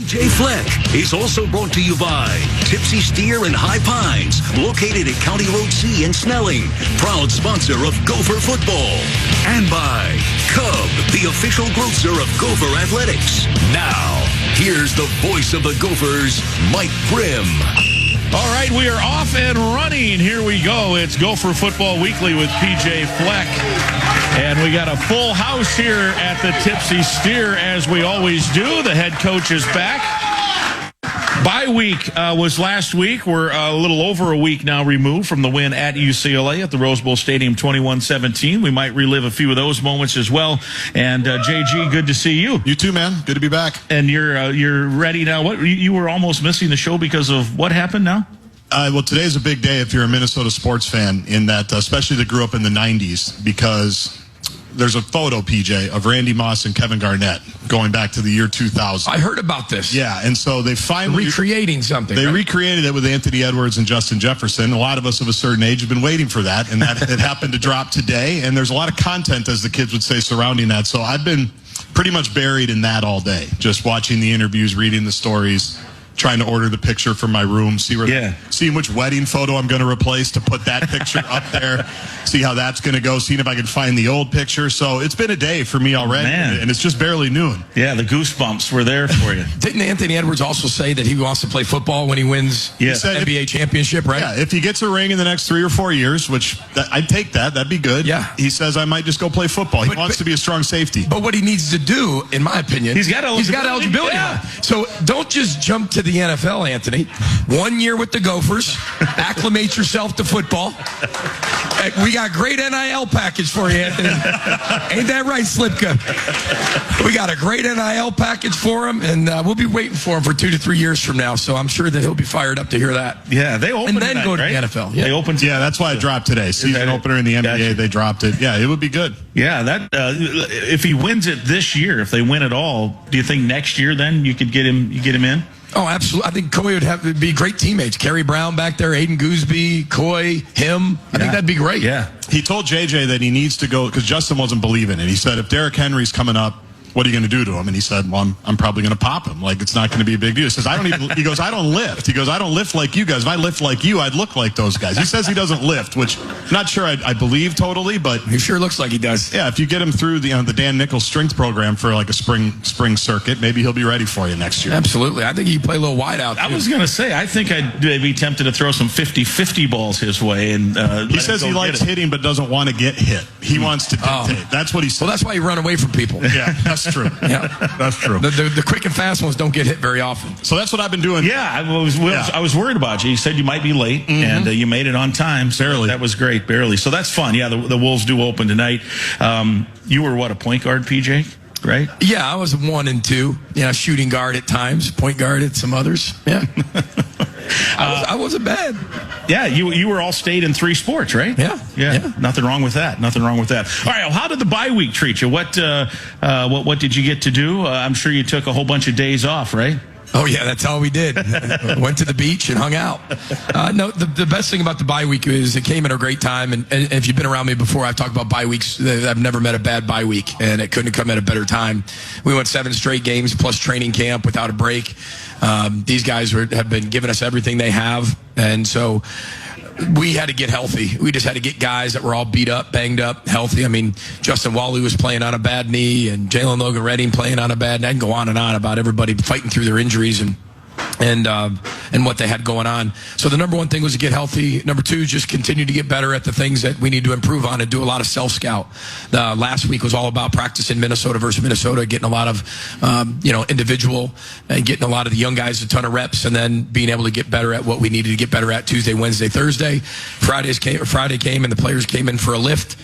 PJ Fleck is also brought to you by Tipsy Steer in High Pines, located at County Road C in Snelling, proud sponsor of Gopher football. And by Cub, the official grocer of Gopher Athletics. Now, here's the voice of the Gophers, Mike Grimm. All right, we are off and running. Here we go. It's Gopher Football Weekly with PJ Fleck. And we got a full house here at the Tipsy Steer, as we always do. The head coach is back. Bye week was last week. We're a little over a week now removed from the win at UCLA at the Rose Bowl Stadium 21-17. We might relive a few of those moments as well. And JG, good to see you. You too, man. Good to be back. And you're ready now. What, you were almost missing the show because of what happened now? Well, today's a big day if you're a Minnesota sports fan, in that, especially that grew up in the 90s, because there's a photo, PJ, of Randy Moss and Kevin Garnett going back to the year 2000. I heard about this. Yeah, and so they finally... recreating something. They recreated it with Anthony Edwards and Justin Jefferson. A lot of us of a certain age have been waiting for that, and that it happened to drop today. And there's a lot of content, as the kids would say, surrounding that. So I've been pretty much buried in that all day, just watching the interviews, reading the stories, trying to order the picture from my room, seeing which wedding photo I'm going to replace to put that picture up there, see how that's going to go, seeing if I can find the old picture. So it's been a day for me already, and it's just barely noon. Yeah, the goosebumps were there for you. Didn't Anthony Edwards also say that he wants to play football when he wins the NBA championship, right? Yeah, if he gets a ring in the next 3 or 4 years, which I'd take that. That'd be good. Yeah. He says, I might just go play football. He wants to be a strong safety. But what he needs to do, in my opinion, he's got eligibility. Yeah. So don't just jump to the NFL, Anthony. 1 year with the Gophers. Acclimate yourself to football. We got great NIL package for you, Anthony. Ain't that right, Slipka? We got a great NIL package for him, and we'll be waiting for him for 2 to 3 years from now. So I'm sure that he'll be fired up to hear that. Yeah, they opened and then tonight, go to right? the NFL. Yeah. They opened. Yeah, that's why it dropped today. Season opener in the NBA. Gotcha. They dropped it. Yeah, it would be good. Yeah, that if he wins it this year, if they win it all, do you think next year then you could get him in? Oh, absolutely. I think Coy would have to be great teammates. Kerry Brown back there, Aiden Gooseby, Coy, him. I think that'd be great. Yeah. He told JJ that he needs to go, because Justin wasn't believing it. He said, if Derrick Henry's coming up, what are you going to do to him? And he said, well, I'm probably going to pop him. Like, it's not going to be a big deal. He says, he goes, I don't lift. He goes, I don't lift like you guys. If I lift like you, I'd look like those guys. He says he doesn't lift, which I'm not sure I believe totally, but he sure looks like he does. Yeah, if you get him through the Dan Nichols strength program for like a spring circuit, maybe he'll be ready for you next year. Absolutely. I think he can play a little wide out. I was going to say, I think I'd be tempted to throw some 50-50 balls his way. And he says he likes hitting, but doesn't want to get hit. He wants to dictate. That's what he said. Well, that's why you run away from people. Yeah, that's true. Yeah. That's true. The quick and fast ones don't get hit very often. So that's what I've been doing. Yeah, I was worried about you. You said you might be late, and you made it on time. So barely. That was great, barely. So that's fun. Yeah, the Wolves do open tonight. You were, a point guard, PJ? Right? Yeah, I was 1 and 2. Shooting guard at times, point guard at some others. Yeah. I wasn't bad. Yeah, you were all state in 3 sports, right? Yeah. Nothing wrong with that. All right, well, how did the bye week treat you? What did you get to do? I'm sure you took a whole bunch of days off, right? Oh, yeah, that's all we did. Went to the beach and hung out. No, the best thing about the bye week is it came at a great time. And if you've been around me before, I've talked about bye weeks. I've never met a bad bye week, and it couldn't have come at a better time. We went 7 straight games plus training camp without a break. These guys have been giving us everything they have. And so we had to get healthy. We just had to get guys that were all beat up, banged up, healthy. I mean, Justin Wally was playing on a bad knee, and Jalen Logan Redding playing on a bad knee. I can go on and on about everybody fighting through their injuries and what they had going on. So the number one thing was to get healthy. Number 2, just continue to get better at the things that we need to improve on and do a lot of self-scout. Last week was all about practicing Minnesota versus Minnesota, getting a lot of, individual and getting a lot of the young guys a ton of reps, and then being able to get better at what we needed to get better at Tuesday, Wednesday, Thursday. Friday came and the players came in for a lift.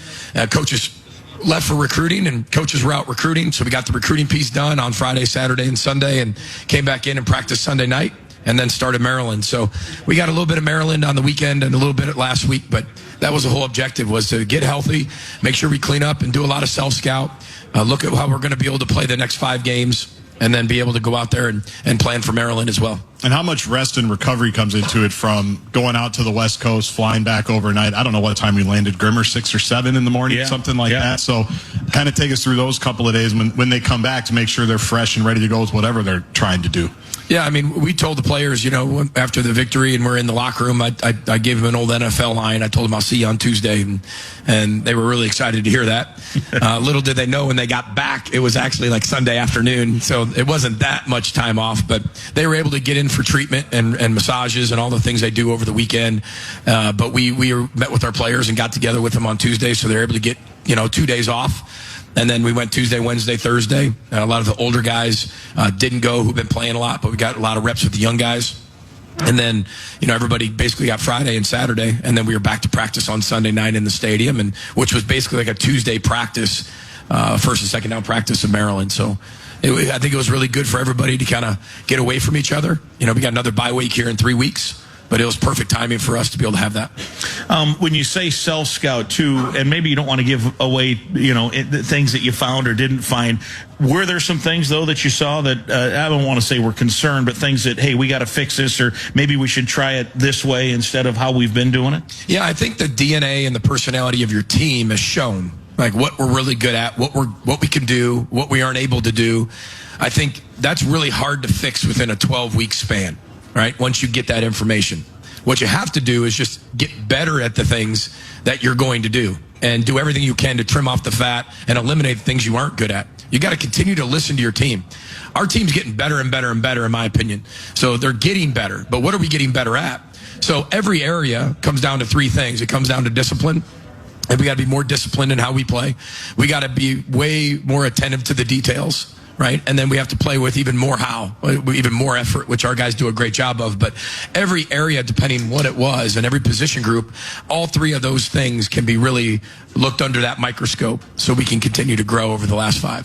Coaches left for recruiting, and coaches were out recruiting. So we got the recruiting piece done on Friday, Saturday, and Sunday, and came back in and practiced Sunday night, and then started Maryland. So we got a little bit of Maryland on the weekend and a little bit of last week, but that was the whole objective, was to get healthy, make sure we clean up and do a lot of self-scout, look at how we're going to be able to play the next 5 games, and then be able to go out there and plan for Maryland as well. And how much rest and recovery comes into it from going out to the West Coast, flying back overnight. I don't know what time we landed, Grimmer, 6 or 7 in the morning, something like that. So kind of take us through those couple of days when they come back to make sure they're fresh and ready to go with whatever they're trying to do. Yeah, I mean, we told the players, after the victory and we're in the locker room, I gave them an old NFL line. I told them I'll see you on Tuesday, and they were really excited to hear that. Little did they know when they got back, it was actually like Sunday afternoon, so it wasn't that much time off, but they were able to get in for treatment and massages and all the things they do over the weekend. But we met with our players and got together with them on Tuesday, so they're able to get 2 days off. And then we went Tuesday, Wednesday, Thursday. A lot of the older guys didn't go, who've been playing a lot, but we got a lot of reps with the young guys. And then, everybody basically got Friday and Saturday, and then we were back to practice on Sunday night in the stadium, and which was basically like a Tuesday practice, first and second down practice in Maryland. So I think it was really good for everybody to kind of get away from each other. We got another bye week here in 3 weeks. But it was perfect timing for us to be able to have that. When you say self-scout, too, and maybe you don't want to give away, things that you found or didn't find, were there some things, though, that you saw that, I don't want to say were concerned, but things that, hey, we got to fix this, or maybe we should try it this way instead of how we've been doing it? Yeah, I think the DNA and the personality of your team has shown, like, what we're really good at, what we can do, what we aren't able to do. I think that's really hard to fix within a 12-week span. Right? Once you get that information, what you have to do is just get better at the things that you're going to do and do everything you can to trim off the fat and eliminate the things you aren't good at. You got to continue to listen to your team. Our team's getting better and better and better, in my opinion. So they're getting better. But what are we getting better at? So every area comes down to 3 things. It comes down to discipline. And we got to be more disciplined in how we play. We got to be way more attentive to the details. Right? And then we have to play with even more effort, which our guys do a great job of. But every area, depending what it was, and every position group, all 3 of those things can be really looked under that microscope so we can continue to grow over the last 5.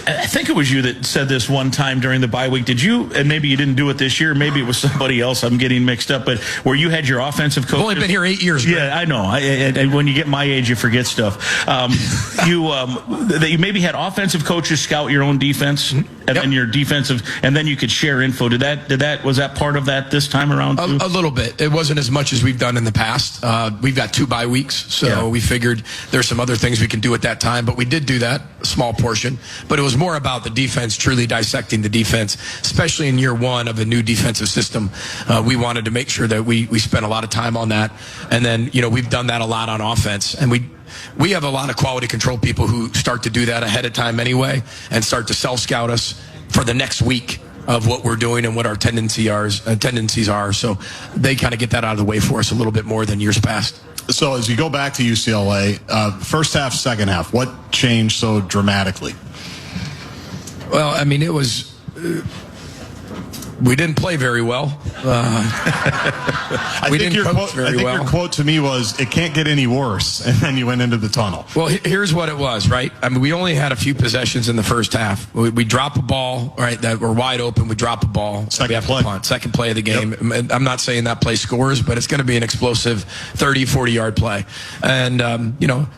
I think it was you that said this one time during the bye week. Did you, and maybe you didn't do it this year, maybe it was somebody else, I'm getting mixed up, but where you had your offensive coach. I've only been here 8 years. Yeah, I know. And when you get my age, you forget stuff. That you maybe had offensive coaches scout your own defense, and then your defensive, and then you could share info. Was that part of that this time around too? A little bit. It wasn't as much as we've done in the past. We've got 2 bye weeks, so we figured there's some other things we can do at that time, but we did do that, a small portion. But it was more about the defense, truly dissecting the defense, especially in year 1 of a new defensive system. We wanted to make sure that we spent a lot of time on that. And then, we've done that a lot on offense. And we have a lot of quality control people who start to do that ahead of time anyway and start to self-scout us for the next week of what we're doing and what our tendencies are. So they kind of get that out of the way for us a little bit more than years past. So as you go back to UCLA, first half, second half, what changed so dramatically? Well, I mean, it was... we didn't play very well. I think your quote to me was, "It can't get any worse," and then you went into the tunnel. Well, here's what it was, right? I mean, we only had a few possessions in the first half. We drop a ball, right, that we're wide open. We drop a ball. Second play of the game. Yep. I'm not saying that play scores, but it's going to be an explosive 30, 40-yard play. And,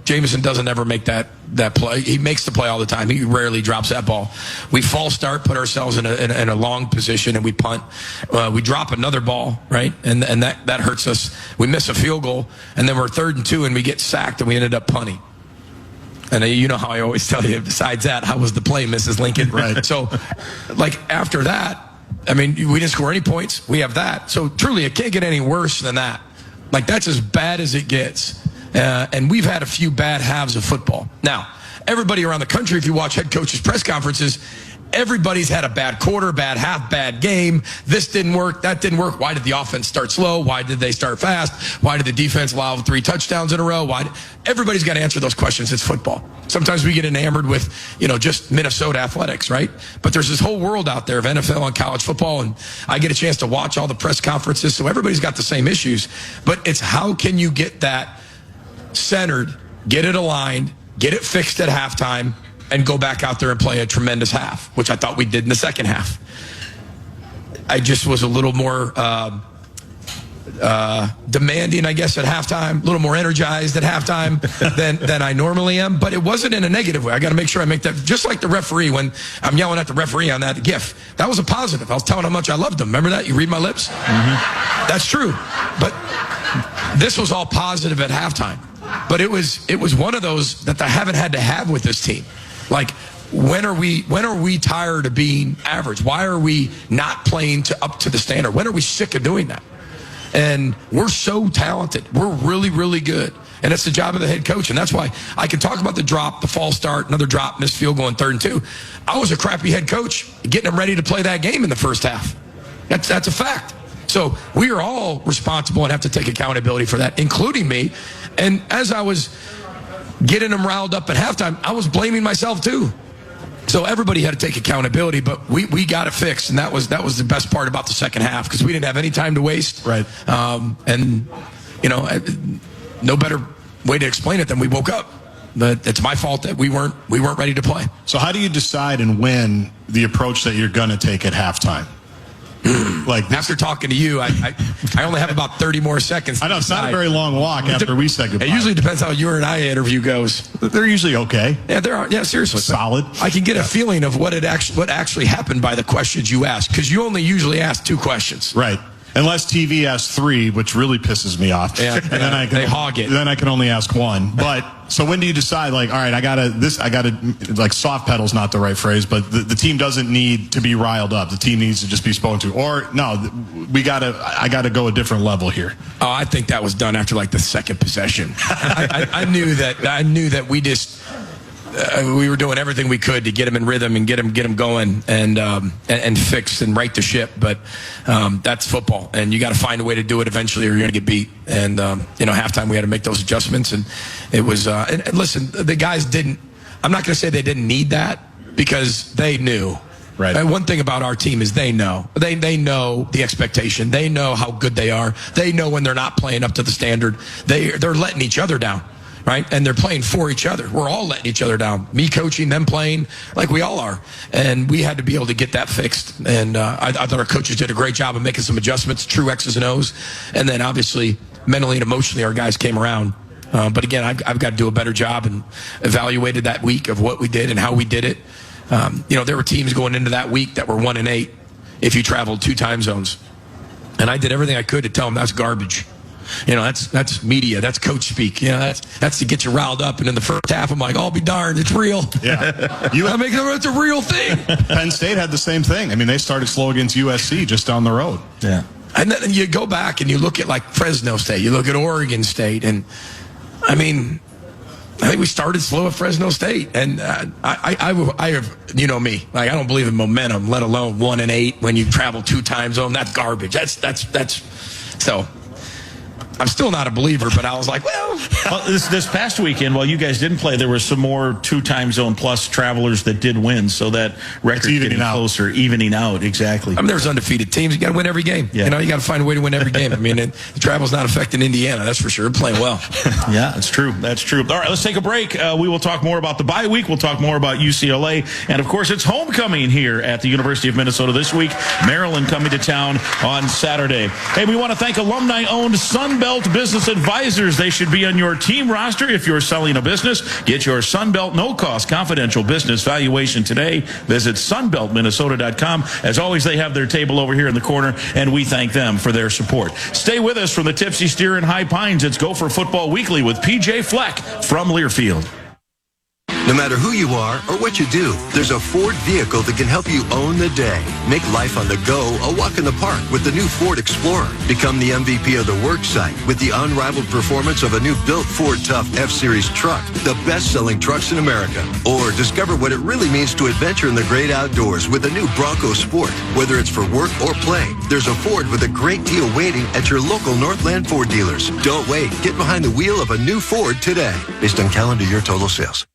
Jameson doesn't ever make that play. He makes the play all the time. He rarely drops that ball. We false start, put ourselves in a long position, and we punt. We drop another ball, right? And that hurts us. We miss a field goal, and then we're 3rd and 2, and we get sacked, and we ended up punting. And you know how I always tell you, besides that, how was the play, Mrs. Lincoln? Right. So, after that, I mean, we didn't score any points. We have that. So, truly, it can't get any worse than that. That's as bad as it gets. And we've had a few bad halves of football. Now, everybody around the country, if you watch head coaches' press conferences, everybody's had a bad quarter, bad half, bad game. This didn't work. That didn't work. Why did the offense start slow? Why did they start fast? Why did the defense allow 3 touchdowns in a row? Everybody's got to answer those questions. It's football. Sometimes we get enamored with, just Minnesota athletics, right? But there's this whole world out there of NFL and college football, and I get a chance to watch all the press conferences, so everybody's got the same issues. But it's how can you get that centered, get it aligned, get it fixed at halftime, and go back out there and play a tremendous half, which I thought we did in the second half. I just was a little more demanding, I guess, at halftime, a little more energized at halftime than I normally am. But it wasn't in a negative way. I got to make sure I make that, just like the referee when I'm yelling at the referee on that GIF. That was a positive. I was telling how much I loved him. Remember that? You read my lips? Mm-hmm. That's true. But this was all positive at halftime. But it was one of those that I haven't had to have with this team. Like, when are we tired of being average? Why are we not playing up to the standard? When are we sick of doing that? And we're so talented. We're really, really good. And it's the job of the head coach. And that's why I can talk about the drop, the false start, another drop, missed field goal in 3rd and 2. I was a crappy head coach getting them ready to play that game in the first half. That's a fact. So we are all responsible and have to take accountability for that, including me. And as I was getting them riled up at halftime, I was blaming myself too. So everybody had to take accountability, but we got it fixed, and that was the best part about the second half, because we didn't have any time to waste. Right. And no better way to explain it than we woke up. But it's my fault that we weren't ready to play. So how do you decide and when the approach that you're going to take at halftime? Like after talking to you, I only have about 30 more seconds. I know it's not a very long walk after we say goodbye. It usually depends how your and I interview goes. They're usually okay. Yeah, they are. Yeah, seriously, solid. I can get a feeling of what actually happened by the questions you ask, because you only usually ask 2 questions. Right. Unless TV asks 3, which really pisses me off. Yeah, and then they hog it. Then I can only ask 1. But so when do you decide, like, all right, I gotta like, soft pedal's not the right phrase, but the team doesn't need to be riled up. The team needs to just be spoken to. Or no, I gotta go a different level here. Oh, I think that was done after like the 2nd possession. I knew that we just. We were doing everything we could to get him in rhythm and get him going and fix and right the ship. But that's football, and you got to find a way to do it eventually, or you're going to get beat. And halftime we had to make those adjustments, and it was. And listen, the guys didn't. I'm not going to say they didn't need that, because they knew. Right. And one thing about our team is they know. They know the expectation. They know how good they are. They know when they're not playing up to the standard. They're letting each other down. Right? And they're playing for each other. We're all letting each other down. Me coaching, them playing, like we all are. And we had to be able to get that fixed. And I thought our coaches did a great job of making some adjustments, true X's and O's. And then obviously, mentally and emotionally, our guys came around. But again, I've got to do a better job and evaluated that week of what we did and how we did it. There were teams going into that week that were 1-8 if you traveled 2 time zones. And I did everything I could to tell them that's garbage. That's media. That's coach speak. That's to get you riled up. And in the first half, I'm like, I'll be darned, it's real. Yeah, it's a real thing. Penn State had the same thing. I mean, they started slow against USC just down the road. Yeah. And then you go back and you look at like Fresno State. You look at Oregon State, and I think we started slow at Fresno State, and I have, me, like, I don't believe in momentum, let alone 1-8 when you travel 2 time zone. That's garbage. That's so. I'm still not a believer, but I was like, well, this past weekend, while you guys didn't play, there were some more 2 time zone plus travelers that did win, so that record's getting closer, evening out, exactly. There's undefeated teams. You got to win every game. Yeah. You got to find a way to win every game. The travel's not affecting Indiana, that's for sure. They're playing well. Yeah, that's true. That's true. All right, let's take a break. We will talk more about the bye week. We'll talk more about UCLA. And, of course, it's homecoming here at the University of Minnesota this week. Maryland coming to town on Saturday. Hey, we want to thank alumni-owned Sunbelt Business Advisors. They should be on your team roster if you're selling a business. Get your Sunbelt no-cost confidential business valuation today. Visit sunbeltminnesota.com. As always, they have their table over here in the corner, and we thank them for their support. Stay with us from the Tipsy Steer in High Pines. It's Gopher Football Weekly with PJ Fleck from Learfield. No matter who you are or what you do, there's a Ford vehicle that can help you own the day. Make life on the go a walk in the park with the new Ford Explorer. Become the MVP of the work site with the unrivaled performance of a new built Ford Tough F-Series truck, the best-selling trucks in America. Or discover what it really means to adventure in the great outdoors with the new Bronco Sport. Whether it's for work or play, there's a Ford with a great deal waiting at your local Northland Ford dealers. Don't wait. Get behind the wheel of a new Ford today. Based on calendar year total sales.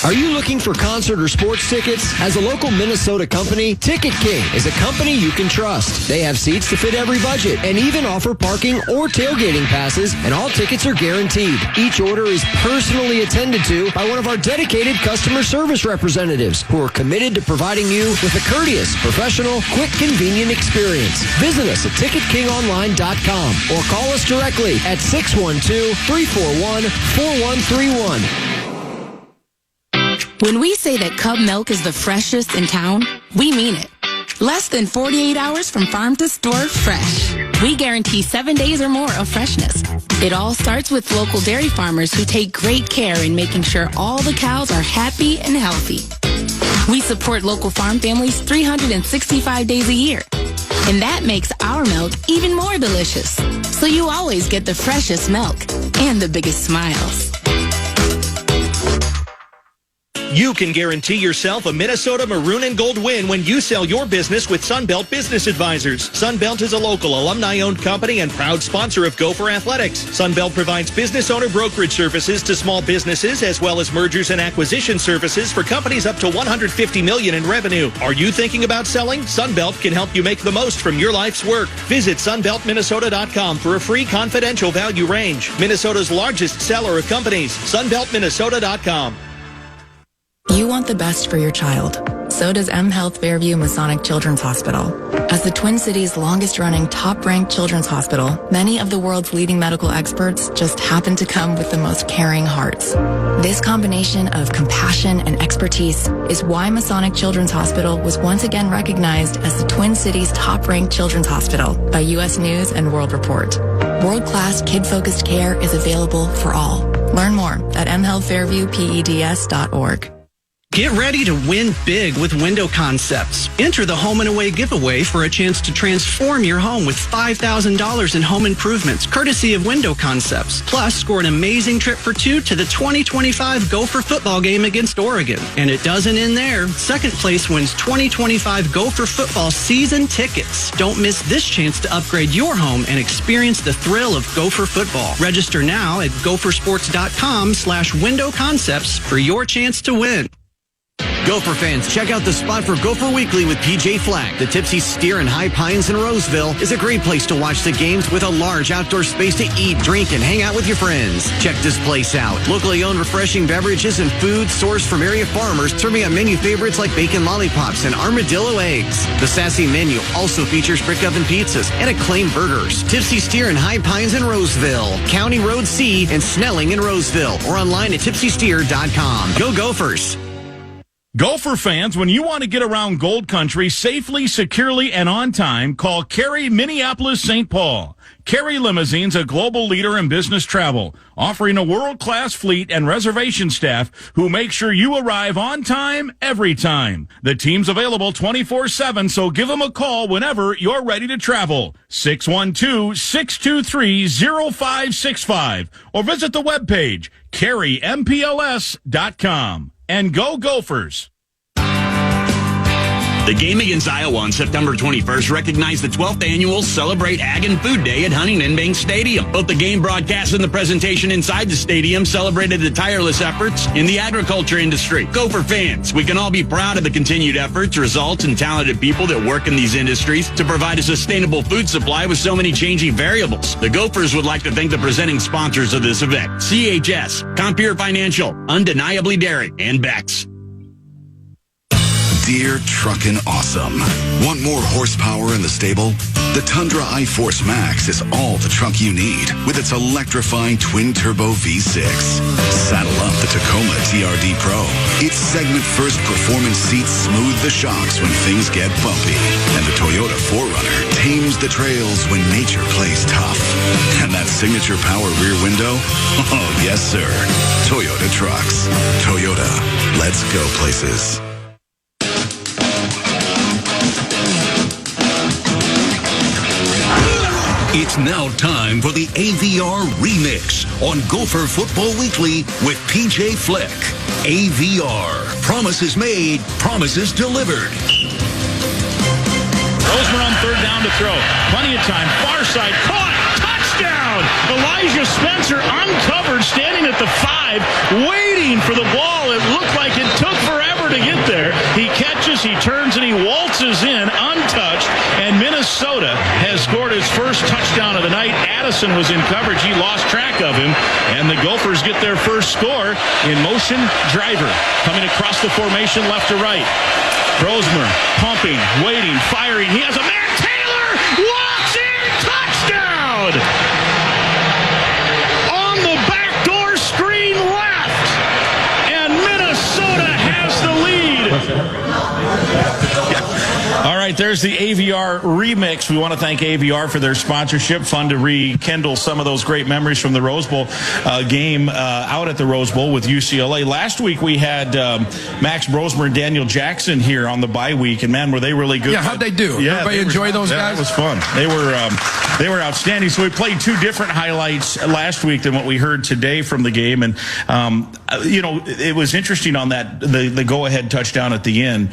Are you looking for concert or sports tickets? As a local Minnesota company, Ticket King is a company you can trust. They have seats to fit every budget and even offer parking or tailgating passes, and all tickets are guaranteed. Each order is personally attended to by one of our dedicated customer service representatives who are committed to providing you with a courteous, professional, quick, convenient experience. Visit us at TicketKingOnline.com or call us directly at 612-341-4131. When we say that Cub milk is the freshest in town, we mean it. Less than 48 hours from farm to store fresh. We guarantee 7 days or more of freshness. It all starts with local dairy farmers who take great care in making sure all the cows are happy and healthy. We support local farm families 365 days a year. And that makes our milk even more delicious. So you always get the freshest milk and the biggest smiles. You can guarantee yourself a Minnesota maroon and gold win when you sell your business with Sunbelt Business Advisors. Sunbelt is a local alumni-owned company and proud sponsor of Gopher Athletics. Sunbelt provides business owner brokerage services to small businesses as well as mergers and acquisition services for companies up to $150 million in revenue. Are you thinking about selling? Sunbelt can help you make the most from your life's work. Visit sunbeltminnesota.com for a free confidential value range. Minnesota's largest seller of companies. sunbeltminnesota.com. You want the best for your child. So does M Health Fairview Masonic Children's Hospital. As the Twin Cities' longest-running, top-ranked children's hospital, many of the world's leading medical experts just happen to come with the most caring hearts. This combination of compassion and expertise is why Masonic Children's Hospital was once again recognized as the Twin Cities' top-ranked children's hospital by U.S. News and World Report. World-class, kid-focused care is available for all. Learn more at mhealthfairviewpeds.org. Get ready to win big with Window Concepts. Enter the Home and Away giveaway for a chance to transform your home with $5,000 in home improvements, courtesy of Window Concepts. Plus, score an amazing trip for two to the 2025 Gopher football game against Oregon. And it doesn't end there. Second place wins 2025 Gopher football season tickets. Don't miss this chance to upgrade your home and experience the thrill of Gopher football. Register now at gophersports.com/Window Concepts for your chance to win. Gopher fans, check out the spot for Gopher Weekly with PJ Fleck. The Tipsy Steer in High Pines in Roseville is a great place to watch the games with a large outdoor space to eat, drink, and hang out with your friends. Check this place out. Locally owned refreshing beverages and food sourced from area farmers, serving on menu favorites like bacon lollipops and armadillo eggs. The sassy menu also features brick oven pizzas and acclaimed burgers. Tipsy Steer in High Pines in Roseville, County Road C and Snelling in Roseville, or online at tipsysteer.com. Go Gophers! Gopher fans, when you want to get around Gold Country safely, securely, and on time, call Carey Minneapolis-St. Paul. Carey Limousines, a global leader in business travel, offering a world-class fleet and reservation staff who make sure you arrive on time, every time. The team's available 24/7, so give them a call whenever you're ready to travel. 612-623-0565, or visit the webpage, CareyMPLS.com. And go Gophers! The game against Iowa on September 21st recognized the 12th annual Celebrate Ag and Food Day at Huntington Bank Stadium. Both the game broadcast and the presentation inside the stadium celebrated the tireless efforts in the agriculture industry. Gopher fans, we can all be proud of the continued efforts, results, and talented people that work in these industries to provide a sustainable food supply with so many changing variables. The Gophers would like to thank the presenting sponsors of this event: CHS, Compeer Financial, Undeniably Dairy, and Beck's. Deer truckin' awesome. Want more horsepower in the stable? The Tundra iForce Max is all the truck you need with its electrifying twin-turbo V6. Saddle up the Tacoma TRD Pro. Its segment-first performance seats smooth the shocks when things get bumpy. And the Toyota 4Runner tames the trails when nature plays tough. And that signature power rear window? Oh, yes, sir. Toyota trucks. Toyota. Let's go places. It's now time for the AVR Remix on Gopher Football Weekly with PJ Fleck. AVR. Promises made, promises delivered. Roseman on third down to throw. Plenty of time. Far side. Caught. Touchdown. touchdown. Elijah Spencer uncovered, standing at the 5, waiting for the ball. It looked like it took forever to get there. He catches, he turns, and he waltzes in untouched, and Minnesota has scored his first touchdown of the night. Addison was in coverage. He lost track of him, and the Gophers get their first score in motion. Driver coming across the formation left to right. Brosmer pumping, waiting, firing. He has a man. Taylor walks in, touchdown! On the backdoor screen left, and Minnesota has the lead. All right, there's the AVR remix. We want to thank AVR for their sponsorship. Fun to rekindle some of those great memories from the Rose Bowl game out at the Rose Bowl with UCLA. Last week we had Max Brosmer and Daniel Jackson here on the bye week, and man, were they really good. Yeah, how'd they do? Yeah, everybody enjoy those guys? It was fun. They were outstanding. So we played 2 different highlights last week than what we heard today from the game, and it was interesting on that the go-ahead touchdown at the end.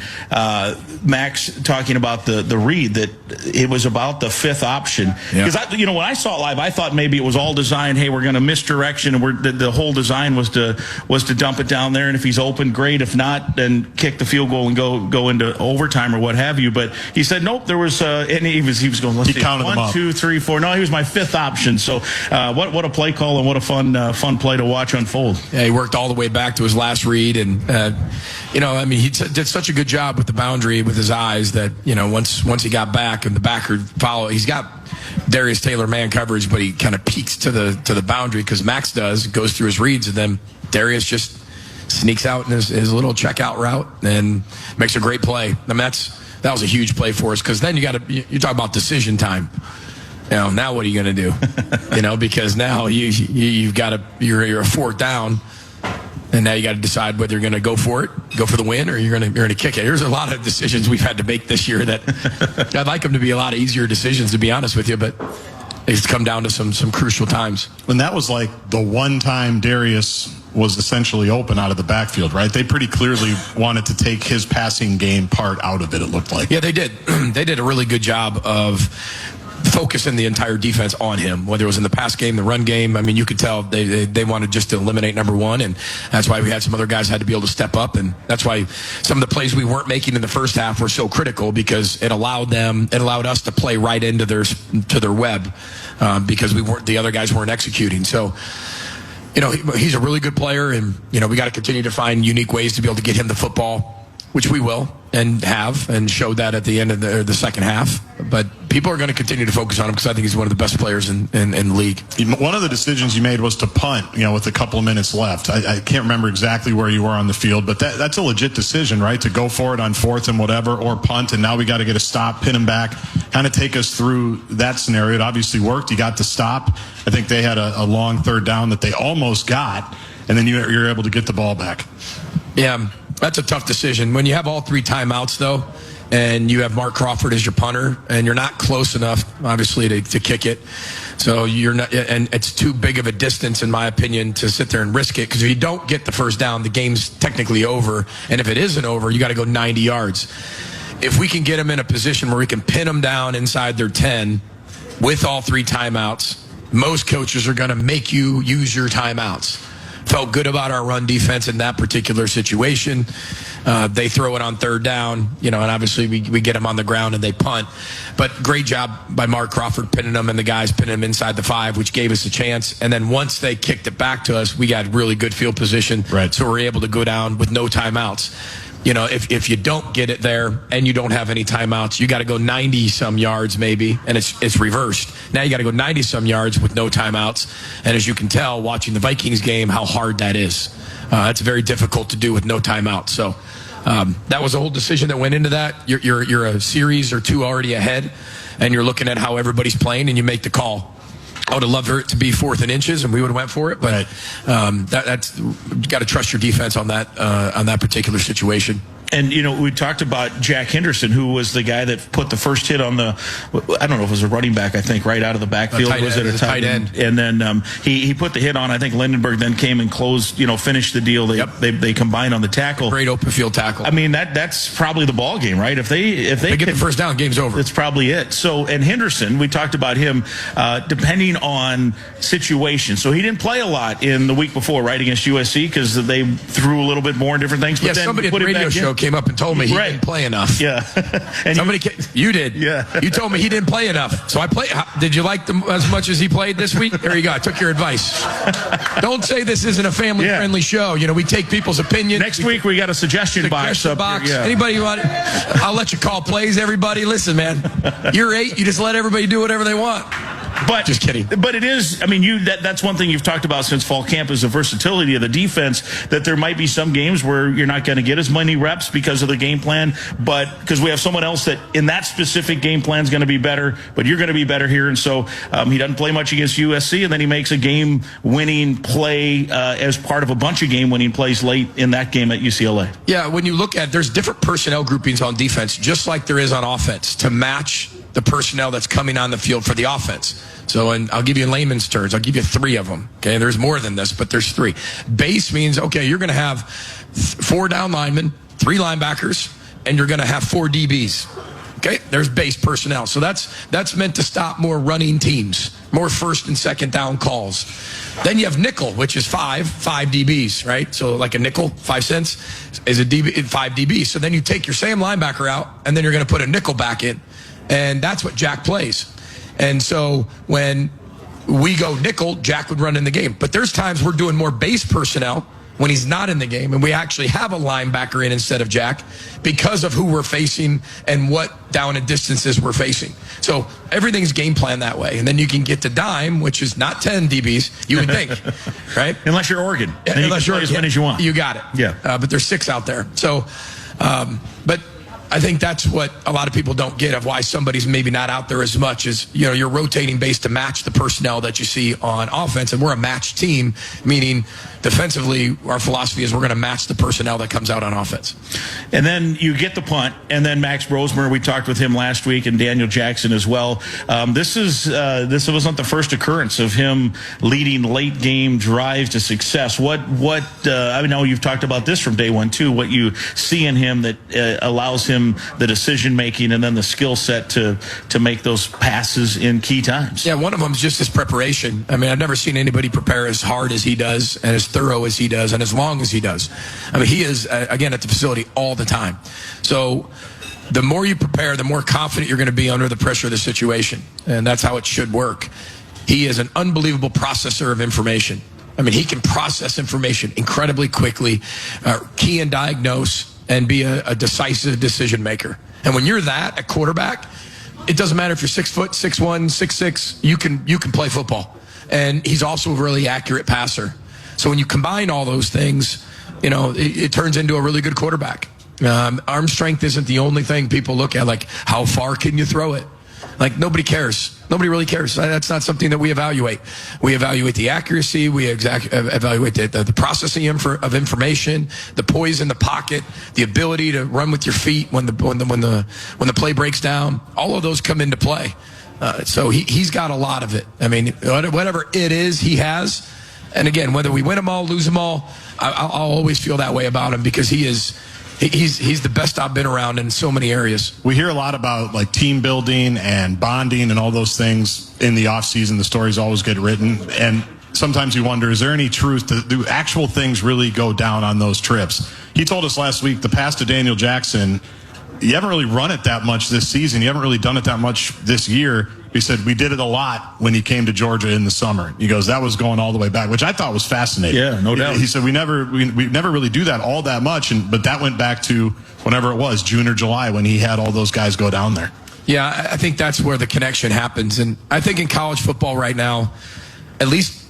Max talking about the read, that it was about the 5th option. Because when I saw it live, I thought maybe it was all designed. Hey, we're going to misdirection, and the whole design was to dump it down there. And if he's open, great. If not, then kick the field goal and go into overtime or what have you. But he said nope. There was and he was going. Let's see, 1, 2, 3, 4. No, he was my 5th option. So what a play call, and what a fun play to watch unfold. Yeah, he worked all the way back to his last read, and he did such a good job with the boundary with his eyes that once he got back and the backer followed, he's got Darius Taylor man coverage, but he kind of peeks to the boundary because Max goes through his reads, and then Darius just sneaks out in his little checkout route and makes a great play. I mean, that was a huge play for us, because then you talk about decision time. Now what are you going to do? Because now you're a 4th down. And now you got to decide whether you're going to go for the win, or you're going to kick it. There's a lot of decisions we've had to make this year that I'd like them to be a lot of easier decisions, to be honest with you, but it's come down to some crucial times. And that was like the one time Darius was essentially open out of the backfield, right? They pretty clearly wanted to take his passing game part out of it, it looked like. Yeah, they did. They did a really good job of focusing the entire defense on him, whether it was in the pass game, the run game. I mean, you could tell they wanted just to eliminate number 1, and that's why we had some other guys had to be able to step up, and that's why some of the plays we weren't making in the first half were so critical, because it allowed us to play right into their web, because the other guys weren't executing. So he's a really good player, and we got to continue to find unique ways to be able to get him the football, which we will and have, and showed that at the end of the second half. But people are going to continue to focus on him, because I think he's one of the best players in the league. One of the decisions you made was to punt, with a couple of minutes left. I can't remember exactly where you were on the field, but that's a legit decision, right? To go for it on 4th and whatever, or punt, and now we got to get a stop, pin him back. Kind of take us through that scenario. It obviously worked. You got the stop. I think they had a long 3rd down that they almost got, and then you're able to get the ball back. Yeah. That's a tough decision. When you have all 3 timeouts, though, and you have Mark Crawford as your punter, and you're not close enough, obviously, to kick it. So you're not, and it's too big of a distance, in my opinion, to sit there and risk it. Because if you don't get the first down, the game's technically over. And if it isn't over, you got to go 90 yards. If we can get them in a position where we can pin them down inside their 10 with all 3 timeouts, most coaches are going to make you use your timeouts. Felt good about our run defense in that particular situation. They throw it on 3rd down, and obviously we get them on the ground and they punt. But great job by Mark Crawford pinning them, and the guys pinning them inside the 5, which gave us a chance. And then once they kicked it back to us, we got really good field position. Right. So we're able to go down with no timeouts. If you don't get it there and you don't have any timeouts, you got to go 90-some yards maybe, and it's reversed. Now you got to go 90-some yards with no timeouts. And as you can tell, watching the Vikings game, how hard that is. It's very difficult to do with no timeouts. So that was a whole decision that went into that. You're a series or 2 already ahead, and you're looking at how everybody's playing, and you make the call. I would have loved for it to be 4th and inches, and we would have went for it. But that's you got to trust your defense on that particular situation. And, we talked about Jack Henderson, who was the guy that put the first hit on the, I don't know if it was a running back, I think, right out of the backfield. Was it a tight end? And then he put the hit on. I think Lindenberg then came and closed, finished the deal. They combined on the tackle. Great open field tackle. I mean, that's probably the ball game, right? If they get the first down, game's over. That's probably it. So, and Henderson, we talked about him, depending on situation. So he didn't play a lot in the week before, right, against USC, because they threw a little bit more in different things. But then somebody at the radio show came up and told me he didn't play enough. Yeah. And you did. Yeah. You told me he didn't play enough. So I played. Did you like them as much as he played this week? There you go. I took your advice. Don't say this isn't a family-friendly show. We take people's opinions. Next week we got a suggestion box up here. Yeah. Anybody want? I'll let you call plays. Everybody, listen, man. You're 8. You just let everybody do whatever they want. But just kidding. But it is. I mean, that's one thing you've talked about since fall camp is the versatility of the defense. That there might be some games where you're not going to get as many reps because of the game plan, but because we have someone else that in that specific game plan is going to be better. But you're going to be better here, and so he doesn't play much against USC, and then he makes a game-winning play as part of a bunch of game-winning plays late in that game at UCLA. Yeah, when you look at, there's different personnel groupings on defense, just like there is on offense, to match the personnel that's coming on the field for the offense. So, and I'll give you in layman's terms, I'll give you 3 of them. Okay, there's more than this, but there's 3. Base means, okay, you're going to have 4 down linemen, 3 linebackers, and you're going to have 4 DBs. Okay, there's base personnel. So that's meant to stop more running teams, more first and second down calls. Then you have nickel, which is 5 DBs, right? So like a nickel, 5 cents, is a DB, 5 DBs. So then you take your same linebacker out, and then you're going to put a nickel back in. And that's what Jack plays. And so when we go nickel, Jack would run in the game. But there's times we're doing more base personnel when he's not in the game, and we actually have a linebacker in instead of Jack because of who we're facing and what down and distances we're facing. So everything's game plan that way. And then you can get to dime, which is not 10 DBs, you would think, right? Unless you're Oregon. Yeah, unless you're as many as you want. You got it. Yeah. But there's 6 out there. So, but I think that's what a lot of people don't get of why somebody's maybe not out there as much as, you're rotating base to match the personnel that you see on offense. And we're a matched team, meaning defensively, our philosophy is we're going to match the personnel that comes out on offense. And then you get the punt, and then Max Brosmer, we talked with him last week, and Daniel Jackson as well. This wasn't the first occurrence of him leading late game drives to success. I know you've talked about this from day one too, what you see in him that allows him the decision making and then the skill set to make those passes in key times. Yeah, one of them is just his preparation. I mean, I've never seen anybody prepare as hard as he does and as thorough as he does and as long as he does. I mean, he is, again, at the facility all the time. So the more you prepare, the more confident you're going to be under the pressure of the situation. And that's how it should work. He is an unbelievable processor of information. I mean, he can process information incredibly quickly, key and diagnose, and be a decisive decision maker. And when you're that at quarterback, it doesn't matter if you're 6 foot, 6'1", 6'6", you can play football. And he's also a really accurate passer. So when you combine all those things, it turns into a really good quarterback. Arm strength isn't the only thing people look at, like how far can you throw it? Like nobody cares. Nobody really cares. That's not something that we evaluate. We evaluate the accuracy. We evaluate the processing of information, the poise in the pocket, the ability to run with your feet when the play breaks down. All of those come into play. So he's got a lot of it. I mean, whatever it is, he has. And again, whether we win them all, lose them all, I'll always feel that way about him because he's the best I've been around in so many areas. We hear a lot about like team building and bonding and all those things in the off season. The stories always get written, and sometimes you wonder, is there any truth do actual things really go down on those trips? He told us last week the pass to Daniel Jackson, you haven't really run it that much this season. You haven't really done it that much this year. He said, we did it a lot when he came to Georgia in the summer. He goes, that was going all the way back, which I thought was fascinating. Yeah, no doubt. He said, we never really do that all that much. But that went back to whenever it was, June or July, when he had all those guys go down there. Yeah, I think that's where the connection happens. And I think in college football right now, at least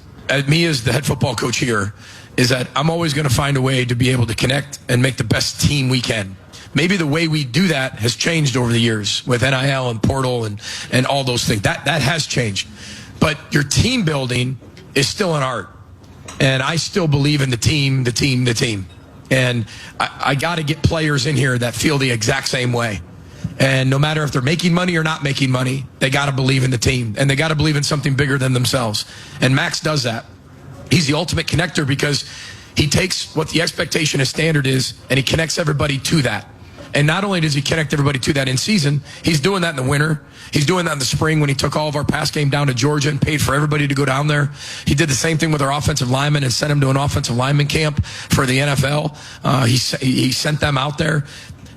me as the head football coach here, is that I'm always going to find a way to be able to connect and make the best team we can. Maybe the way we do that has changed over the years with NIL and portal and all those things. That has changed. But your team building is still an art. And I still believe in the team. And I got to get players in here that feel the exact same way. And no matter if they're making money or not making money, they got to believe in the team. And they got to believe in something bigger than themselves. And Max does that. He's the ultimate connector because he takes what the expectation and standard is, and he connects everybody to that. And not only does he connect everybody to that in season, he's doing that in the winter. He's doing that in the spring when he took all of our pass game down to Georgia and paid for everybody to go down there. He did the same thing with our offensive linemen and sent them to an offensive lineman camp for the NFL. He sent them out there.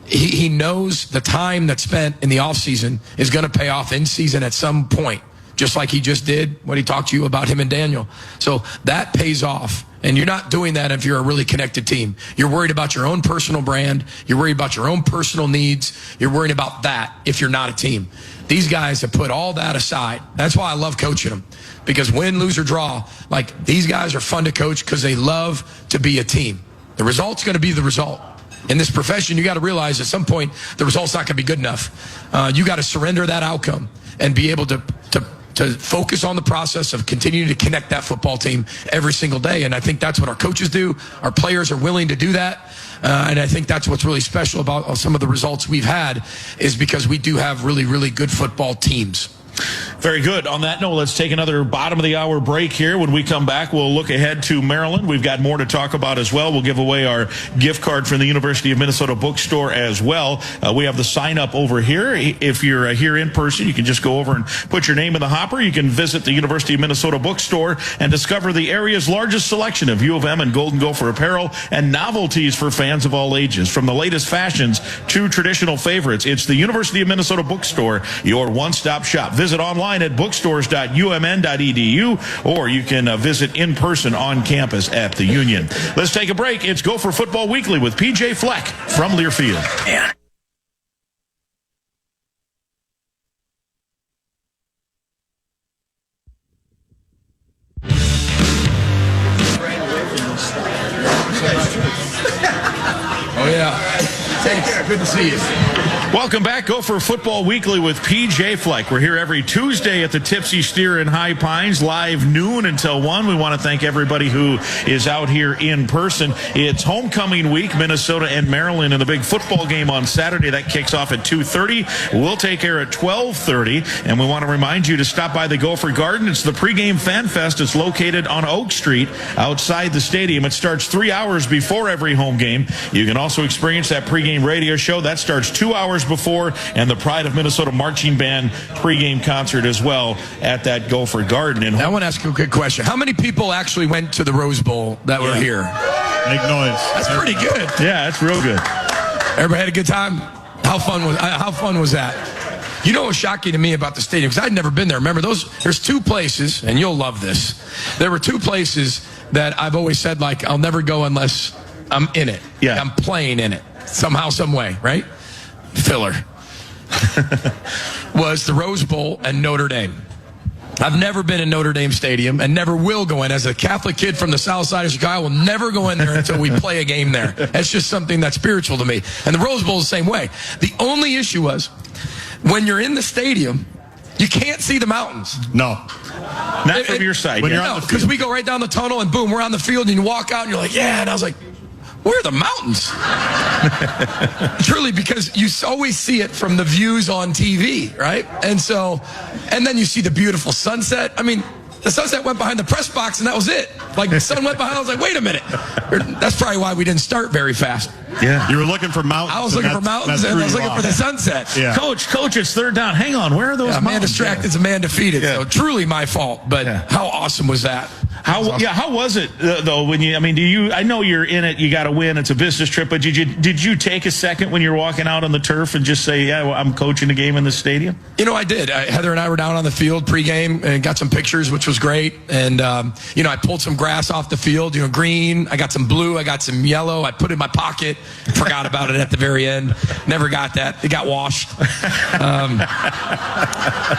He knows the time that's spent in the offseason is going to pay off in season at some point, just like he just did when he talked to you about him and Daniel. So that pays off. And you're not doing that if you're a really connected team. You're worried about your own personal brand. You're worried about your own personal needs. You're worried about that if you're not a team. These guys have put all that aside. That's why I love coaching them. Because win, lose, or draw, like these guys are fun to coach because they love to be a team. The result's going to be the result. In this profession, you got to realize at some point the result's not going to be good enough. You got to surrender that outcome and be able to focus on the process of continuing to connect that football team every single day. And I think that's what our coaches do. Our players are willing to do that. And I think that's what's really special about some of the results we've had is because we do have really, really good football teams. Very good. On that note, let's take another bottom of the hour break here. When we come back, we'll look ahead to Maryland. We've got more to talk about as well. We'll give away our gift card from the University of Minnesota bookstore as well. We have the sign up over here. If you're here in person, you can just go over and put your name in the hopper. You can visit the University of Minnesota bookstore and discover the area's largest selection of U of M and Golden Gopher apparel and novelties for fans of all ages. From the latest fashions to traditional favorites, it's the University of Minnesota bookstore, your one-stop shop. Visit online at bookstores.umn.edu, or you can visit in person on campus at the Union. Let's take a break. It's Gopher Football Weekly with PJ Fleck from Learfield. Yeah. Oh, yeah. Take care. Good to see you. Welcome back. Gopher Football Weekly with PJ Fleck. We're here every Tuesday at the Tipsy Steer in High Pines, live noon until 1. We want to thank everybody who is out here in person. It's homecoming week, Minnesota and Maryland, in the big football game on Saturday. That kicks off at 2:30. We'll take air at 12:30, and we want to remind you to stop by the Gopher Garden. It's the pregame fan fest. It's located on Oak Street outside the stadium. It starts 3 hours before every home game. You can also experience that pregame radio show. That starts 2 hours before, and the Pride of Minnesota Marching Band pregame concert as well at that Gopher Garden. And I want to ask you a good question. How many people actually went to the Rose Bowl that were here? Make noise. That's pretty good. Yeah, that's real good. Everybody had a good time? How fun was that? You know what was shocking to me about the stadium, because I'd never been there. Remember, there's two places, and you'll love this. There were two places that I've always said, like, I'll never go unless I'm in it. Yeah. I'm playing in it somehow, some way, right? Filler. Was the Rose Bowl and Notre Dame. I've never been in Notre Dame Stadium and never will go in. As a Catholic kid from the south side of Chicago, I will never go in there until we play a game there. That's just something that's spiritual to me. And the Rose Bowl is the same way. The only issue was, when you're in the stadium, you can't see the mountains. No. Not from your side. When you're on the because field. we go right down the tunnel and boom, we're on the field and you walk out and you're like, yeah. And I was like, where are the mountains? Truly, because you always see it from the views on TV, right? And then you see the beautiful sunset. I mean, the sunset went behind the press box and that was it. Like the sun went behind. I was like, wait a minute. That's probably why we didn't start very fast. Yeah. You were looking for mountains. I was looking for mountains and I was looking for the sunset. Yeah. Coach, it's third down. Hang on. Where are those mountains? Man distracted is a man defeated. Yeah. So truly my fault. But how awesome was that? How was it though? When I know you're in it. You got to win. It's a business trip. But did you take a second when you're walking out on the turf and just say, yeah, well, I'm coaching a game in the stadium? You know, I did. Heather and I were down on the field pregame and got some pictures, which was great. And I pulled some grass off the field. Green. I got some blue. I got some yellow. I put it in my pocket. Forgot about it at the very end. Never got that. It got washed.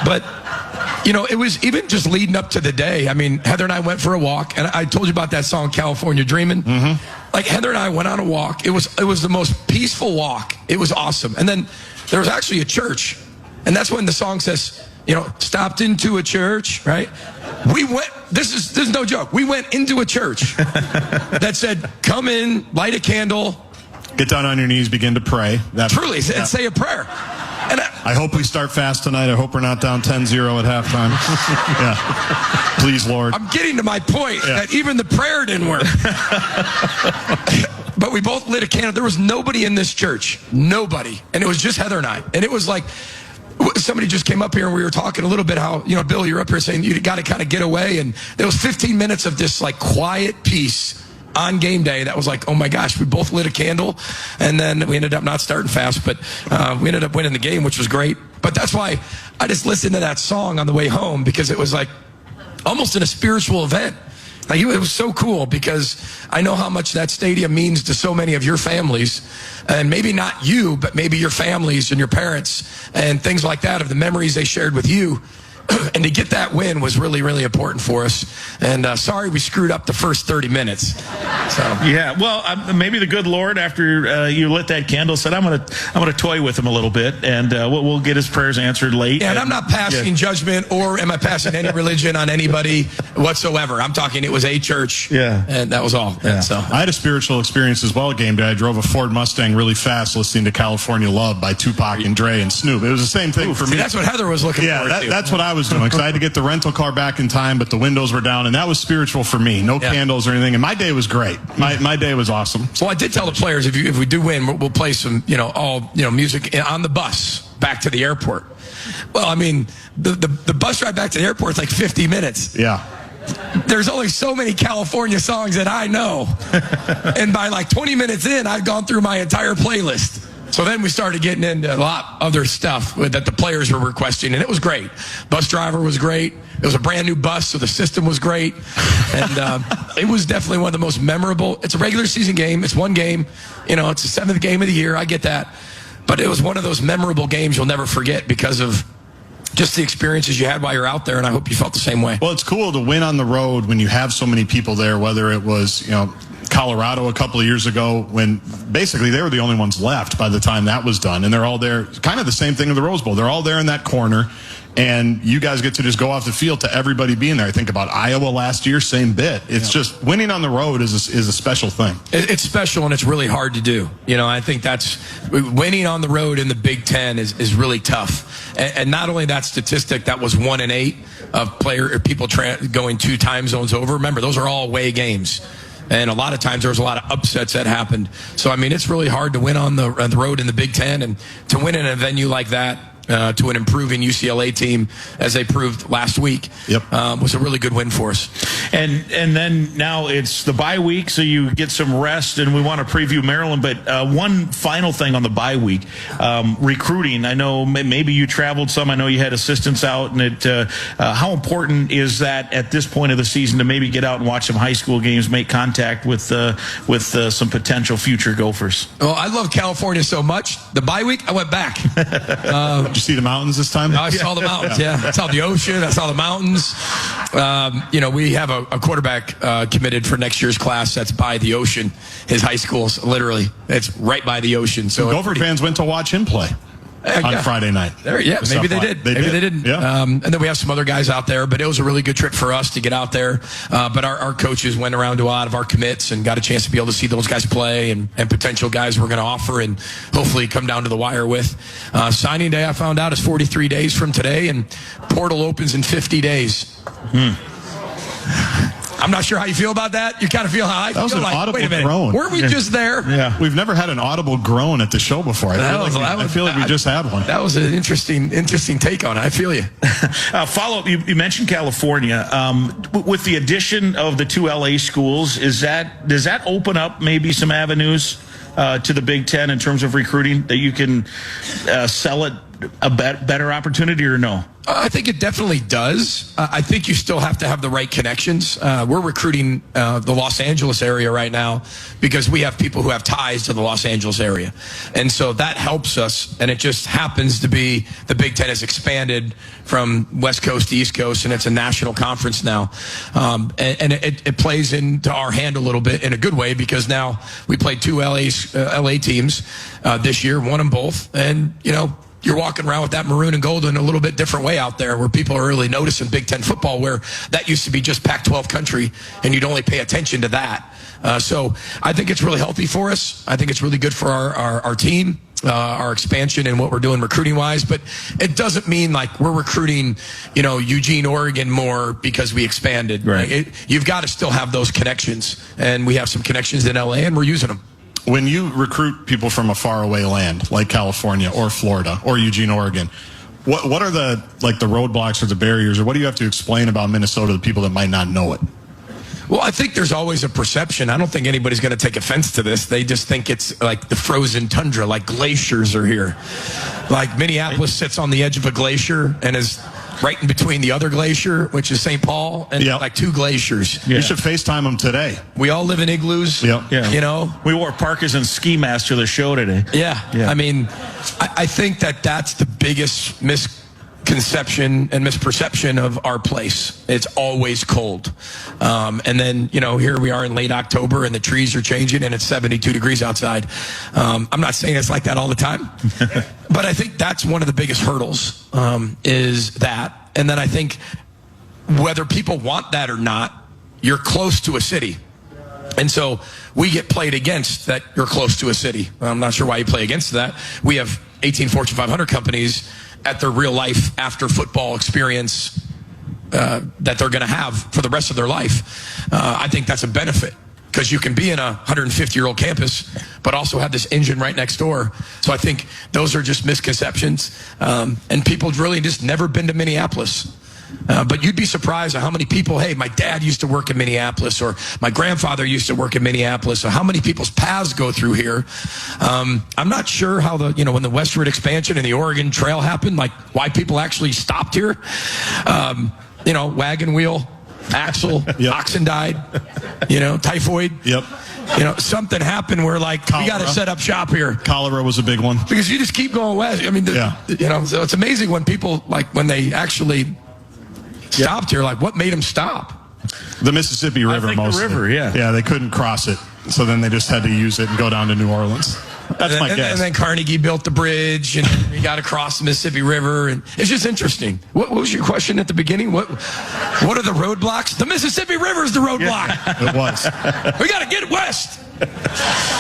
But. It was even just leading up to the day. I mean, Heather and I went for a walk, and I told you about that song, California Dreamin'. Mm-hmm. Like, Heather and I went on a walk. It was the most peaceful walk. It was awesome. And then there was actually a church And that's when the song says, stopped into a church, right? We went, this is no joke. We went into a church that said, come in, light a candle. Get down on your knees, begin to pray. Truly, and say a prayer. And I hope we start fast tonight. I hope we're not down 10-0 at halftime. Yeah. Please, Lord. I'm getting to my point that even the prayer didn't work. But we both lit a candle. There was nobody in this church. Nobody. And it was just Heather and I. And it was like, somebody just came up here and we were talking a little bit how, Bill, you're up here saying you got to kind of get away. And there was 15 minutes of this like quiet peace on game day. That was like, oh my gosh, we both lit a candle. And then we ended up not starting fast, but we ended up winning the game, which was great. But that's why I just listened to that song on the way home, because it was like almost in a spiritual event. Like, it was so cool, because I know how much that stadium means to so many of your families, and maybe not you, but maybe your families and your parents and things like that, of the memories they shared with you. And to get that win was really, really important for us. And sorry we screwed up the first 30 minutes. So yeah, well, maybe the good Lord, after you lit that candle, said, I'm gonna toy with him a little bit, and we'll get his prayers answered late. Yeah, and I'm not passing judgment, or am I passing any religion on anybody whatsoever. I'm talking, it was a church. Yeah, and that was all. Yeah. So I had a spiritual experience as well at game day. I drove a Ford Mustang really fast, listening to California Love by Tupac and Dre and Snoop. It was the same thing for me. That's what Heather was looking for. Yeah, that's what I was doing, because I had to get the rental car back in time, but the windows were down, and that was spiritual for me. No candles or anything, and my day was great. My day was awesome. So I did tell the players, if we do win, we'll play some music on the bus back to the airport. Well, I mean, the bus ride back to the airport is like 50 minutes. Yeah. There's only so many California songs that I know, and by like 20 minutes in, I'd gone through my entire playlist. So then we started getting into a lot other stuff that the players were requesting, and it was great. Bus driver was great. It was a brand new bus, so the system was great. And it was definitely one of the most memorable. It's a regular season game. It's one game. It's the 7th game of the year. I get that. But it was one of those memorable games you'll never forget, because of just the experiences you had while you're out there, and I hope you felt the same way. Well, it's cool to win on the road when you have so many people there, whether it was, Colorado a couple of years ago, when basically they were the only ones left by the time that was done, and they're all there. Kind of the same thing in the Rose Bowl. They're all there in that corner, and you guys get to just go off the field to everybody being there. I think about Iowa last year, same bit. It's just winning on the road is a special thing. It's special, and it's really hard to do. I think that's winning on the road in the Big Ten is really tough. And not only that statistic, that was 1 in 8 of people going 2 time zones over. Remember, those are all away games. And a lot of times there was a lot of upsets that happened. So, I mean, it's really hard to win on the road in the Big Ten, and to win in a venue like that to an improving UCLA team, as they proved last week, was a really good win for us. And then now it's the bye week, so you get some rest, and we want to preview Maryland. But one final thing on the bye week, recruiting. I know maybe you traveled some. I know you had assistants out, and how important is that at this point of the season to maybe get out and watch some high school games, make contact with some potential future Gophers? Well, I love California so much. The bye week, I went back. Did you see the mountains this time? I saw the mountains, I saw the ocean. I saw the mountains. We have a quarterback committed for next year's class that's by the ocean. His high school's literally, it's right by the ocean. So Gopher fans went to watch him play on Friday night. Maybe they did. Maybe they didn't. Yeah. And then we have some other guys out there, but it was a really good trip for us to get out there. But our coaches went around to a lot of our commits and got a chance to be able to see those guys play, and potential guys we're going to offer and hopefully come down to the wire with. Signing day, I found out, is 43 days from today, and portal opens in 50 days. I'm not sure how you feel about that. You kind of feel how I feel. That was an audible groan. Weren't we just there? Yeah. We've never had an audible groan at the show before. I feel like we just had one. That was an interesting take on it. I feel you. Follow-up, you mentioned California. With the addition of the 2 LA schools, does that open up maybe some avenues to the Big Ten in terms of recruiting, that you can sell it a better opportunity, or no? I think it definitely does. I think you still have to have the right connections. We're recruiting the Los Angeles area right now because we have people who have ties to the Los Angeles area. And so that helps us. And it just happens to be the Big Ten has expanded from West Coast to East Coast, and it's a national conference now. And it plays into our hand a little bit in a good way, because now we played 2 LA teams this year, won them both. And, you're walking around with that maroon and gold in a little bit different way out there, where people are really noticing Big Ten football, where that used to be just Pac-12 country, and you'd only pay attention to that. So I think it's really healthy for us. I think it's really good for our team, our expansion and what we're doing recruiting-wise. But it doesn't mean like we're recruiting, Eugene, Oregon more because we expanded. Right. You've got to still have those connections, and we have some connections in LA, and we're using them. When you recruit people from a faraway land like California or Florida or Eugene, Oregon, what are the roadblocks or the barriers, or what do you have to explain about Minnesota to people that might not know it? Well, I think there's always a perception. I don't think anybody's going to take offense to this. They just think it's like the frozen tundra, like glaciers are here. Like Minneapolis sits on the edge of a glacier and is right in between the other glacier, which is St. Paul, and like two glaciers. Yeah. You should FaceTime them today. We all live in igloos. Yeah. We wore parkas and ski masks to the show today. Yeah. I mean, I think that's the biggest misconception and misperception of our place. It's always cold. And then, here we are in late October and the trees are changing and it's 72 degrees outside. I'm not saying it's like that all the time, but I think that's one of the biggest hurdles, is that. And then I think whether people want that or not, you're close to a city. And so we get played against that you're close to a city. I'm not sure why you play against that. We have 18 Fortune 500 companies at their real life after football experience that they're going to have for the rest of their life. I think that's a benefit, because you can be in a 150-year-old campus, but also have this engine right next door. So I think those are just misconceptions. And people really just never been to Minneapolis. But you'd be surprised at how many people, hey, my dad used to work in Minneapolis, or my grandfather used to work in Minneapolis, or how many people's paths go through here. I'm not sure how when the westward expansion and the Oregon Trail happened, like why people actually stopped here. Wagon wheel, axle, oxen died, typhoid. Yep. Something happened where we got to set up shop here. Cholera was a big one. Because you just keep going west. I mean, so it's amazing when people, when they actually stopped here, what made them stop? The Mississippi River, mostly. The river, Yeah, they couldn't cross it, so then they just had to use it and go down to New Orleans. That's my guess. And then Carnegie built the bridge, and you got to cross the Mississippi River, and it's just interesting. What was your question at the beginning? What are the roadblocks? The Mississippi River is the roadblock. Yeah, it was. We got to get west.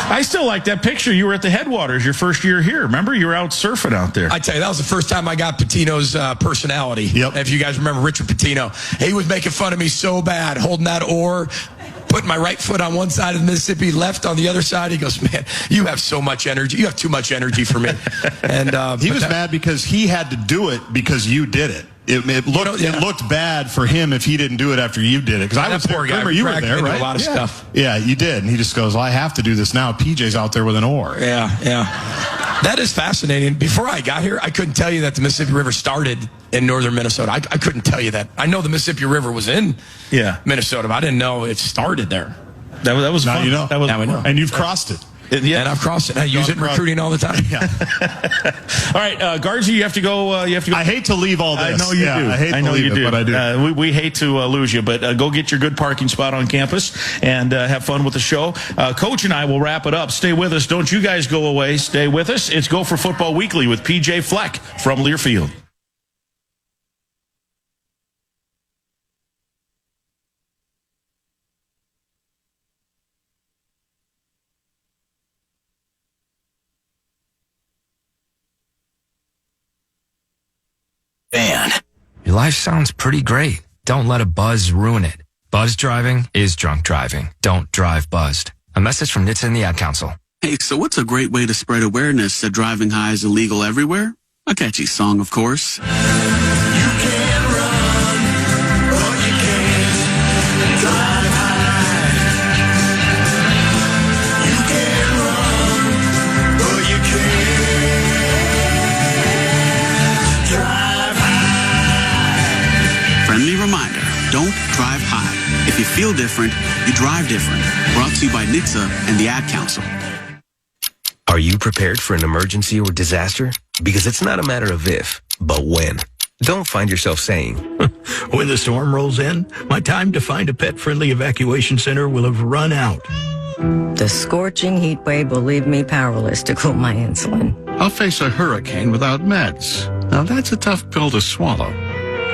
I still like that picture. You were at the headwaters your first year here. Remember, you were out surfing out there. I tell you, that was the first time I got Patino's personality. Yep. If you guys remember Richard Pitino, he was making fun of me so bad, holding that oar, putting my right foot on one side of the Mississippi, left on the other side. He goes, man, you have so much energy. You have too much energy for me. And he was mad because he had to do it because you did it. It looked bad for him if he didn't do it after you did it. Because I was there. Remember, you were there, right? A lot of stuff. Yeah, you did. And he just goes, well, I have to do this now. PJ's out there with an oar. Yeah. That is fascinating. Before I got here, I couldn't tell you that the Mississippi River started in northern Minnesota. I couldn't tell you that. I know the Mississippi River was in Minnesota, but I didn't know it started there. That was now fun. You know. Now we know. And you've crossed it. And I've crossed it. I use it in recruiting all the time. Yeah. All right, Guardsy, you have to go. I hate to leave all this. I know you do. I hate to leave it, but I do. We hate to lose you, but go get your good parking spot on campus and have fun with the show. Coach and I will wrap it up. Stay with us. Don't you guys go away. Stay with us. It's Gopher Football Weekly with PJ Fleck from Learfield. Your life sounds pretty great. Don't let a buzz ruin it. Buzz driving is drunk driving. Don't drive buzzed. A message from NHTSA and the Ad Council. Hey, so what's a great way to spread awareness that driving high is illegal everywhere? A catchy song, of course. You can run, but you can't drive high. You can run, but you can't drive high. Friendly reminder, don't drive high. If you feel different, you drive different. Brought to you by NHTSA and the Ad Council. Are you prepared for an emergency or disaster? Because it's not a matter of if, but when. Don't find yourself saying, when the storm rolls in, my time to find a pet-friendly evacuation center will have run out. The scorching heat wave will leave me powerless to cool my insulin. I'll face a hurricane without meds. Now that's a tough pill to swallow.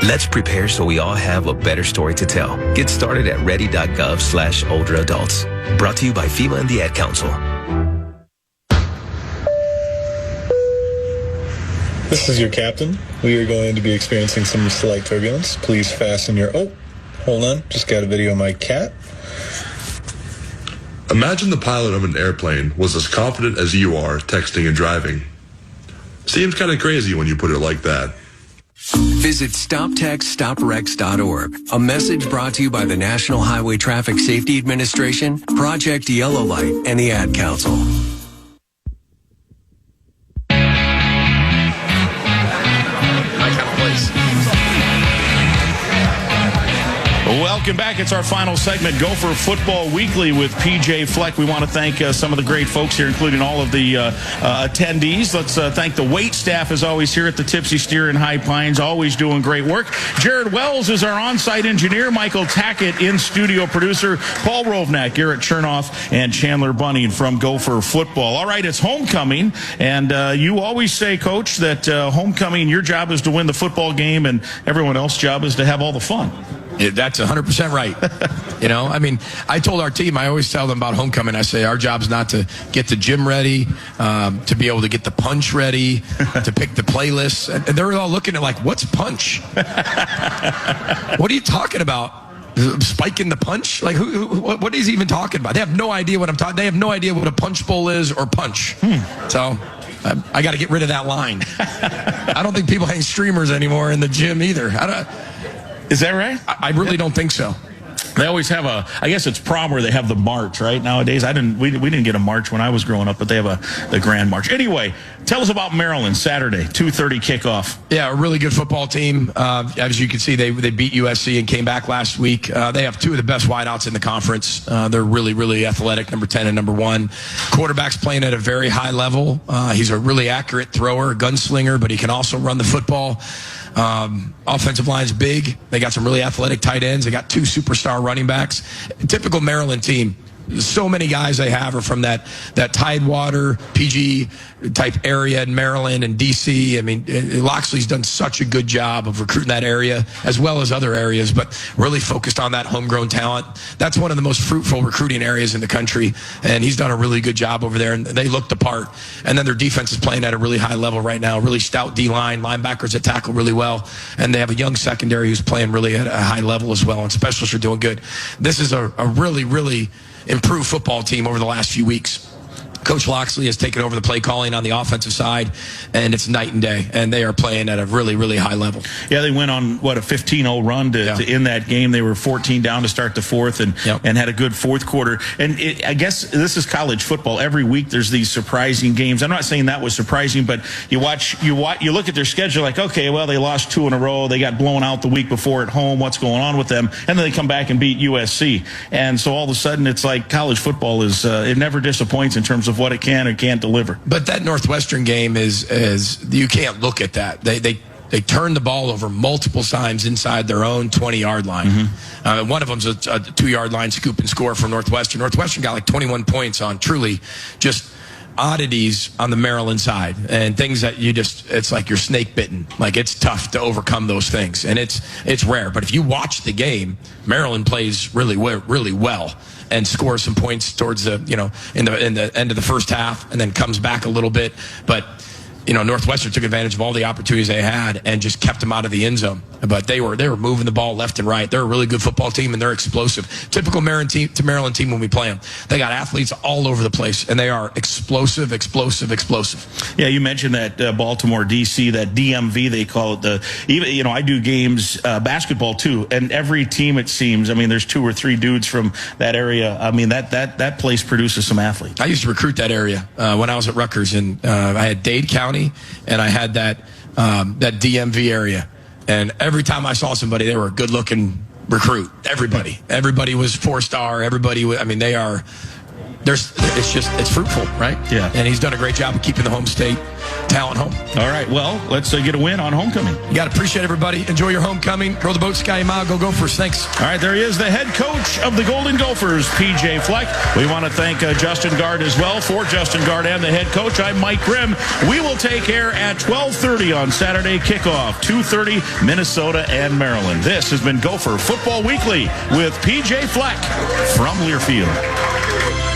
Let's prepare so we all have a better story to tell. Get started at ready.gov/older adults. Brought to you by FEMA and the Ad Council. This is your captain. We are going to be experiencing some slight turbulence. Please fasten your... Oh, hold on. Just got a video of my cat. Imagine the pilot of an airplane was as confident as you are texting and driving. Seems kind of crazy when you put it like that. Visit StopTextStopWrecks.org. A message brought to you by the National Highway Traffic Safety Administration, Project Yellow Light, and the Ad Council. My kind of place. Welcome back. It's our final segment, Gopher Football Weekly with PJ Fleck. We want to thank some of the great folks here, including all of the attendees. Let's thank the wait staff, as always, here at the Tipsy Steer in High Pines, always doing great work. Jared Wells is our on-site engineer. Michael Tackett, in-studio producer. Paul Rovnak, Garrett Chernoff, and Chandler Bunning from Gopher Football. All right, it's homecoming, and you always say, Coach, that homecoming, your job is to win the football game, and everyone else's job is to have all the fun. That's 100% right. You know, I mean, I told our team, I always tell them about homecoming. I say our job's not to get the gym ready, to be able to get the punch ready, to pick the playlists. And they're all looking at like, what's punch? What are you talking about? Spiking the punch? Like, what is he even talking about? They have no idea what I'm talking. They have no idea what a punch bowl is or punch. So I got to get rid of that line. I don't think people hang streamers anymore in the gym either. Is that right? I really don't think so. They always have I guess it's prom where they have the march, right? Nowadays, we didn't get a march when I was growing up, but they have the grand march. Anyway, tell us about Maryland, Saturday, 2:30 kickoff. Yeah, a really good football team. As you can see, they beat USC and came back last week. They have two of the best wideouts in the conference. They're really, really athletic, number 10 and number 1. Quarterback's playing at a very high level. He's a really accurate thrower, gunslinger, but he can also run the football. Offensive line's big. They got some really athletic tight ends. They got 2 superstar running backs. Typical Maryland team. So many guys they have are from that Tidewater, PG type area in Maryland and DC. I mean, Loxley's done such a good job of recruiting that area as well as other areas, but really focused on that homegrown talent. That's one of the most fruitful recruiting areas in the country, and he's done a really good job over there, and they look the part. And then their defense is playing at a really high level right now, really stout D-line, linebackers that tackle really well, and they have a young secondary who's playing really at a high level as well, and specialists are doing good. This is a really, really improved football team over the last few weeks. Coach Loxley has taken over the play calling on the offensive side, and it's night and day, and they are playing at a really, really high level. Yeah, they went on, a 15-0 run to end that game. They were 14 down to start the fourth and had a good fourth quarter. And I guess this is college football. Every week there's these surprising games. I'm not saying that was surprising, but you look at their schedule like, okay, well, they lost 2 in a row. They got blown out the week before at home. What's going on with them? And then they come back and beat USC. And so all of a sudden it's like college football is it never disappoints in terms of what it can or can't deliver. But that Northwestern game is you can't look at that. They turned the ball over multiple times inside their own 20-yard line. One of them's a 2-yard line scoop and score from Northwestern. Northwestern got like 21 points on truly just oddities on the Maryland side and things that it's like you're snake bitten. Like it's tough to overcome those things, and it's rare. But if you watch the game, Maryland plays really well and scores some points towards the in the end of the first half, and then comes back a little bit. But Northwestern took advantage of all the opportunities they had and just kept them out of the end zone. But they were moving the ball left and right. They're a really good football team, and they're explosive. Typical Maryland team when we play them. They got athletes all over the place, and they are explosive. Yeah, you mentioned that Baltimore, D.C., that DMV, they call it. I do games, basketball too, and every team, it seems, there's 2 or 3 dudes from that area. That place produces some athletes. I used to recruit that area when I was at Rutgers, and I had Dade County, and I had that DMV area. And every time I saw somebody, they were a good-looking recruit. Everybody was 4-star. Everybody, they're it's fruitful, right? Yeah. And he's done a great job of keeping the home state talent home. All right, well, let's get a win on homecoming. You got to appreciate everybody. Enjoy your homecoming. Row the boat, Sky Mile. Go Gophers. Thanks. All right, there he is, the head coach of the Golden Gophers, PJ Fleck. We want to thank Justin Gard as well. For Justin Gard and the head coach, I'm Mike Grimm. We will take air at 12:30 on Saturday kickoff, 2:30 Minnesota and Maryland. This has been Gopher Football Weekly with PJ Fleck from Learfield.